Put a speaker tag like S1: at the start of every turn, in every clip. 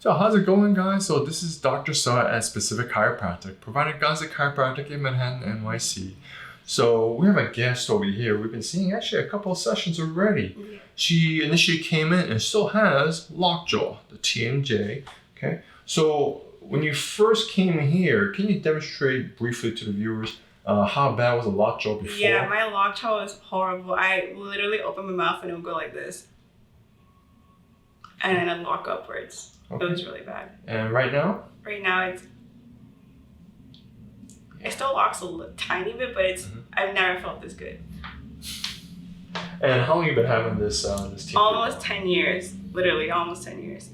S1: So how's it going, guys? So this is Dr. Suh at Specific Chiropractic, providing Gonstead Chiropractic in Manhattan, NYC. So we have a guest over here. We've been seeing actually a couple of sessions already. Yeah. She initially came in and still has lockjaw, the TMJ. Okay. So when you first came here, can you demonstrate briefly to the viewers how bad was the lockjaw before?
S2: Yeah, my lockjaw was horrible. I literally opened my mouth and it would go like this. And then I'd lock upwards. Okay. It was really bad.
S1: And right now?
S2: Right now, it still locks a tiny bit, but it's I've never felt this good.
S1: And how long have you been having this TMJ?
S2: Almost 10 years. Literally, almost 10 years.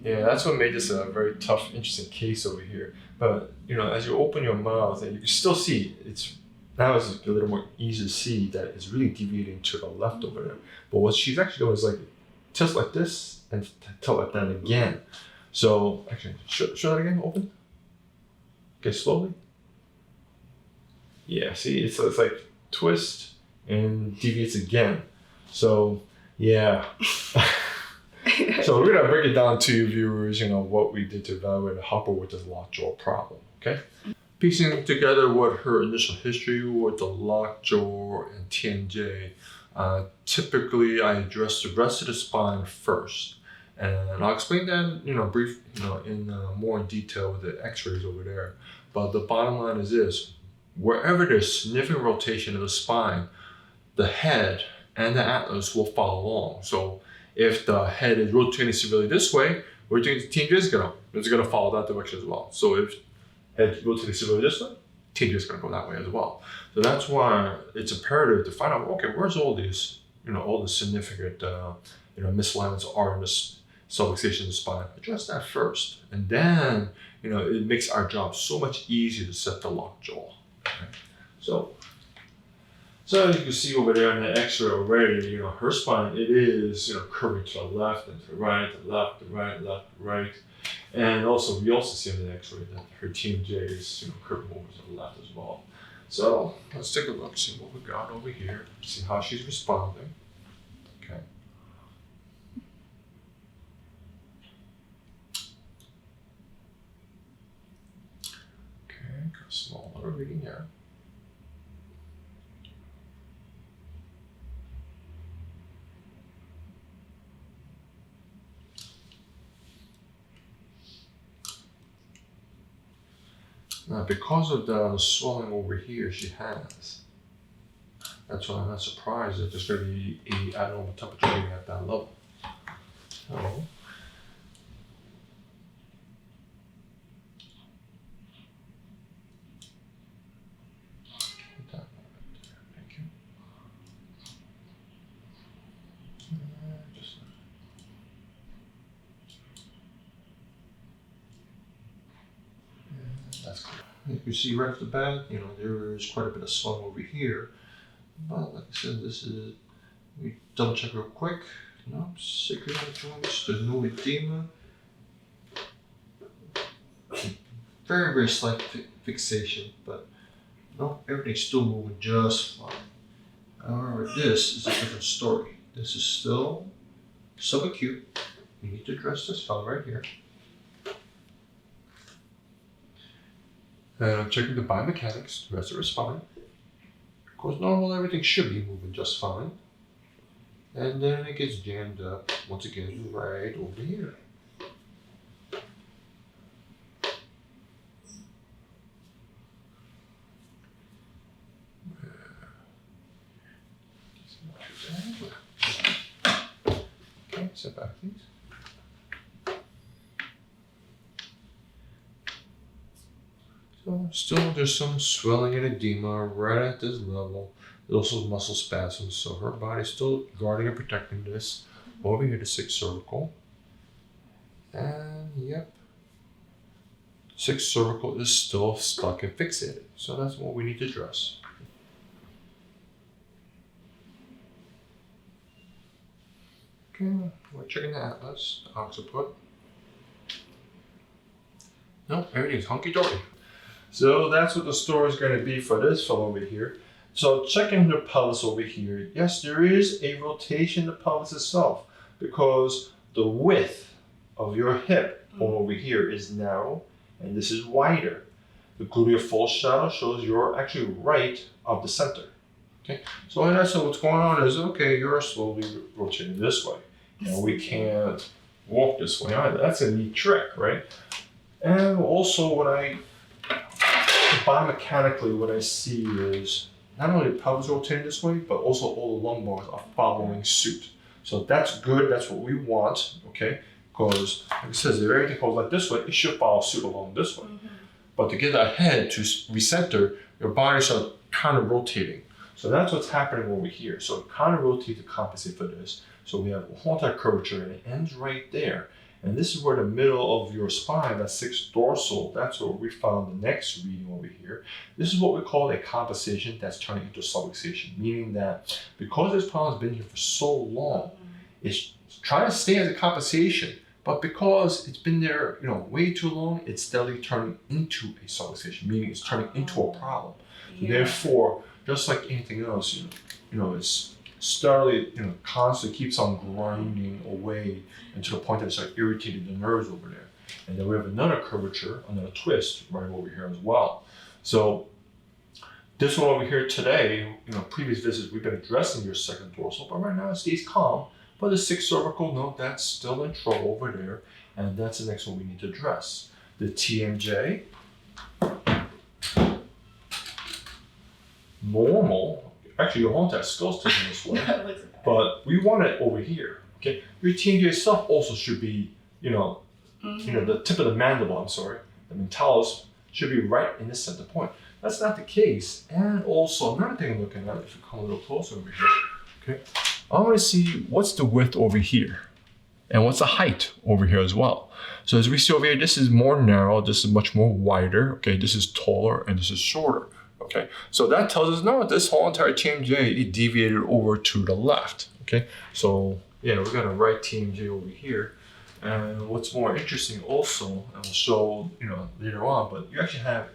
S1: Yeah, that's what made this a very tough, interesting case over here. But, you know, as you open your mouth, and you can still see, it's a little more easy to see that it's really deviating to the left over there. But what she's actually doing is like, tilt like this, and tilt like that again. So, actually, show that again, open. Okay, slowly. Yeah, see, it's like twist and deviates again. So, yeah. So we're gonna break it down to you viewers, you know, what we did to evaluate and help her with this lockjaw problem, okay? Piecing together what her initial history with the lockjaw and TMJ, typically I address the rest of the spine first. And I'll explain that, you know, in more in detail with the x-rays over there. But the bottom line is this: wherever there's significant rotation of the spine, the head and the atlas will follow along. So if the head is rotating severely this way, we're doing the TMJ is gonna follow that direction as well. So if head rotating severely this way, TMJ is gonna go that way as well. So that's why it's imperative to find out, okay, where's all these, you know, all the significant, misalignments are in this subluxation of the spine. Address that first, and then, you know, it makes our job so much easier to set the lockjaw. Okay? So as you can see over there in the x-ray already, you know, her spine, it is, you know, curving to the left and to the right, to the left, to the right, left, to the right. And also, we also see in the x-ray that her TMJ is, you know, curving over to the left as well. So let's take a look, see what we got over here, see how she's responding. Okay. Okay, got a small little reading here. Now, because of the swelling over here she has, that's why I'm not surprised that there's going to be an abnormal temperature reading at that level. So, put that right there. Thank you. Just that's clear. You can see right off the bat, you know, there is quite a bit of swelling over here. But like I said, we double check real quick. No, sacral joints, there's no edema. Very, very slight fixation, but no, everything's still moving just fine. However, this is a different story. This is still subacute. You need to address this fellow right here. And I'm checking the biomechanics, the rest of her spine. Of course, normal, everything should be moving just fine. And then it gets jammed up, once again, right over here. Okay, step back, please. So still, there's some swelling and edema right at this level. There's also muscle spasms, so her body's still guarding and protecting this. Over here, the 6th cervical. And yep, 6th cervical is still stuck and fixated. So that's what we need to address. Okay, we're checking the atlas, the occiput. Nope, everything's hunky-dory. So that's what the story is going to be for this fellow over here. So checking the pelvis over here, yes, there is a rotation in the pelvis itself because the width of your hip over here is narrow, and this is wider. The gluteal falls shadow shows you're actually right of the center. Okay, so in essence, what's going on is, okay, you're slowly rotating this way. And we can't walk this way either. That's a neat trick, right? And also biomechanically, what I see is not only the pelvis rotating this way, but also all the lumbars are following suit. So that's good, that's what we want, okay? Because, like it says, if everything goes like this way, it should follow suit along this way. But to get that head to recenter, your body starts kind of rotating. So that's what's happening over here. So it kind of rotates to compensate for this. So we have a whole curvature and it ends right there. And this is where the middle of your spine, that 6th dorsal, that's where we found the next reading over here. This is what we call a compensation that's turning into subluxation, meaning that because this problem has been here for so long, it's trying to stay as a compensation, but because it's been there, way too long, it's steadily turning into a subluxation, meaning it's turning into a problem. So therefore, just like anything else, it's steadily, constantly keeps on grinding away and to the point that it's like irritating the nerves over there. And then we have another curvature, another twist right over here as well. So this one over here today, previous visits, we've been addressing your 2nd dorsal, but right now it stays calm. But the 6th cervical, no, that's still in trouble over there. And that's the next one we need to address. The TMJ, normal. Actually, your whole entire skull's taken this way, but we want it over here. Okay, your TMJ itself also should be, the tip of the mandible. The mentalis should be right in the center point. That's not the case. And also another thing I'm looking at, if you come a little closer over here, okay, I want to see what's the width over here, and what's the height over here as well. So as we see over here, this is more narrow. This is much more wider. Okay, this is taller and this is shorter. Okay, so that tells us, no, this whole entire TMJ, it deviated over to the left. Okay, so yeah, we got a right TMJ over here. And what's more interesting also, and we'll show, later on, but you actually have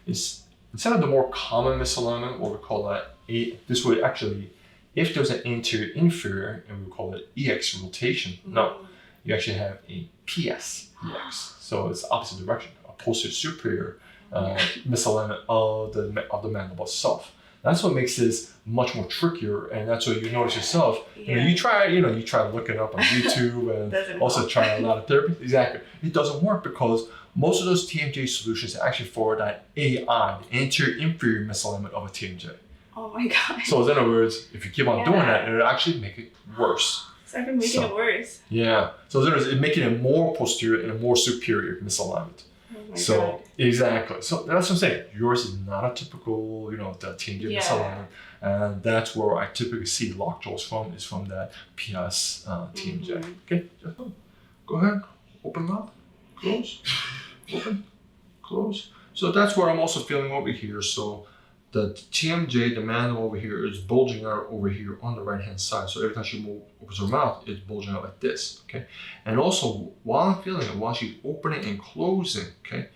S1: instead of the more common misalignment, what we call that, this would actually, if there's an anterior inferior, and we call it EX rotation, no, you actually have a PS EX. So it's opposite direction, a posterior superior misalignment of the mandible itself. That's what makes this much more trickier, and that's what you notice yourself. You try looking up on YouTube and also try a lot of therapy. Exactly, it doesn't work because most of those TMJ solutions are actually for that AI, the anterior inferior misalignment of a TMJ.
S2: Oh my god.
S1: So in other words, if you keep on doing that, it'll actually make it worse.
S2: It's actually making it worse.
S1: Yeah. So in other words, it's making it more posterior and a more superior misalignment.
S2: God.
S1: Exactly. So that's what I'm saying. Yours is not a typical, the TMJ misalignment, and that's where I typically see lockjaws from, is from that PS TMJ. Okay, go ahead, open mouth, close, open, close. So that's where I'm also feeling over here. So the TMJ, the mandible over here, is bulging out over here on the right hand side. So every time she opens her mouth, it's bulging out like this, okay? And also, while I'm feeling it, while she's opening and closing, okay,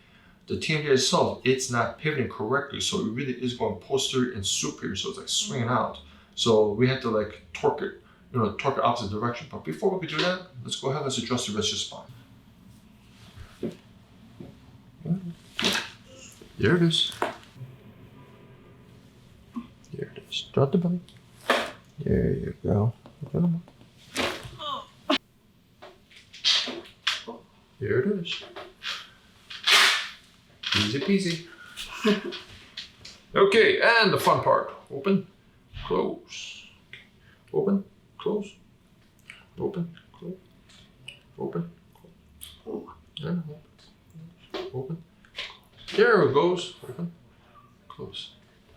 S1: the TMJ itself, it's not pivoting correctly. So it really is going posterior and superior. So it's like swinging out. So we have to torque it, torque it opposite direction. But before we could do that, let's go ahead, let's adjust the rest of your spine. There it is. There it is. Drop the belly. There you go. There it is. Easy peasy. Okay, and the fun part. Open, close. Open, close. Open, close. Open, close. And open. There it goes. Open, close.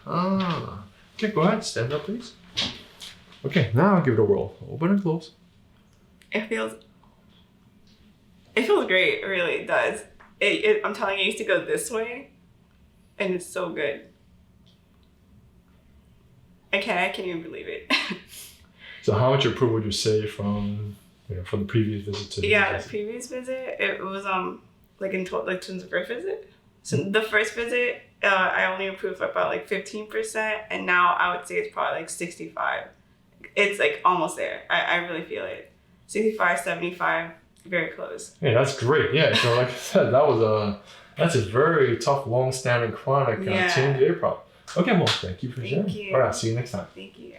S1: Okay, go ahead. Stand up, please. Okay, now I'll give it a whirl. Open and close.
S2: It feels great. It really does. I'm telling you, I used to go this way, and it's so good. I can't even believe it.
S1: So how much improvement would you say from the previous visit to
S2: the previous visit? It was since the first visit. So the first visit, I only improved by about 15%, and now I would say it's probably 65. It's almost there. I really feel it. 65, 75. very close.
S1: Yeah, that's great. Yeah, so like I said, that's a very tough, long-standing chronic TMJ problem. Okay, well, thank you for sharing.
S2: Thank you.
S1: All right, I'll see you next time.
S2: Thank you.